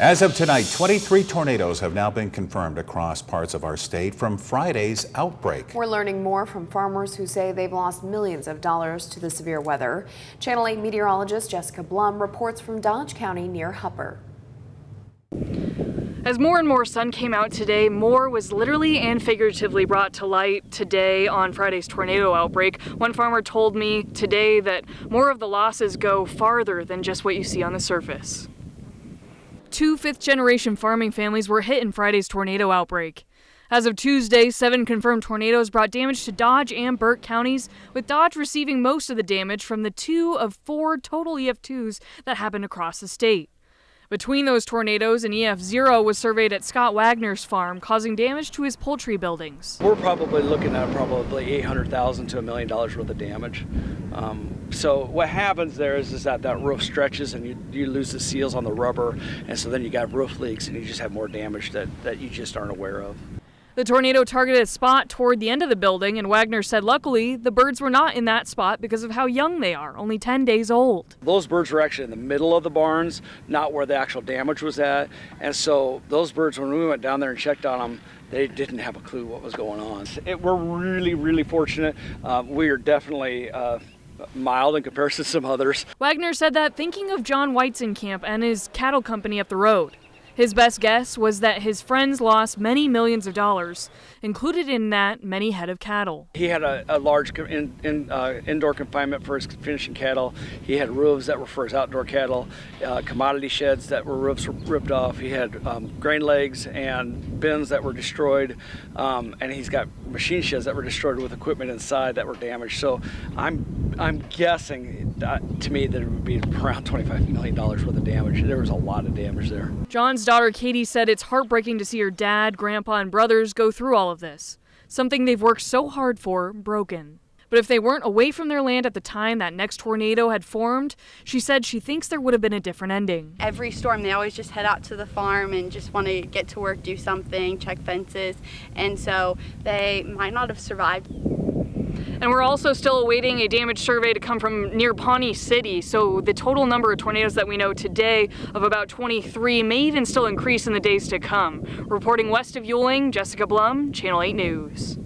As of tonight, 23 tornadoes have now been confirmed across parts of our state from Friday's outbreak. We're learning more from farmers who say they've lost millions of dollars to the severe weather. Channel 8 meteorologist Jessica Blum reports from Dodge County near Hupper. As more and more sun came out today, more was literally and figuratively brought to light today on Friday's tornado outbreak. One farmer told me today that more of the losses go farther than just what you see on the surface. 2 fifth-generation farming families were hit in Friday's tornado outbreak. As of Tuesday, 7 confirmed tornadoes brought damage to Dodge and Burt counties, with Dodge receiving most of the damage from the 2 of 4 total EF2s that happened across the state. Between those tornadoes, an EF0 was surveyed at Scott-Wagner's farm, causing damage to his poultry buildings. We're probably looking at $800,000 to $1 million worth of damage. So what happens there is that roof stretches and you lose the seals on the rubber, and so then you got roof leaks and you just have more damage that you just aren't aware of. The tornado targeted a spot toward the end of the building, and Wagner said luckily the birds were not in that spot because of how young they are, only 10 days old. Those birds were actually in the middle of the barns, not where the actual damage was at, and so those birds, when we went down there and checked on them, they didn't have a clue what was going on. We're really, really fortunate. We are definitely mild in comparison to some others. Wagner said that thinking of jon-weitzenkamp and his cattle company up the road. His best guess was that his friends lost many millions of dollars, included in that many head of cattle. He had a large indoor confinement for his finishing cattle. He had roofs that were for his outdoor cattle, commodity sheds that were roofs ripped off. He had grain legs and bins that were destroyed, and he's got machine sheds that were destroyed with equipment inside that were damaged. So I'm guessing to me that it would be around $25 million worth of damage. There was a lot of damage there. John's daughter Katie said it's heartbreaking to see her dad, grandpa, and brothers go through all of this. Something they've worked so hard for, broken. But if they weren't away from their land at the time that next tornado had formed, she said she thinks there would have been a different ending. Every storm, they always just head out to the farm and just want to get to work, do something, check fences, and so they might not have survived. And we're also still awaiting a damage survey to come from near Pawnee City, so the total number of tornadoes that we know today of about 23 may even still increase in the days to come. Reporting west of Ewing, Jessica Blum, Channel 8 News.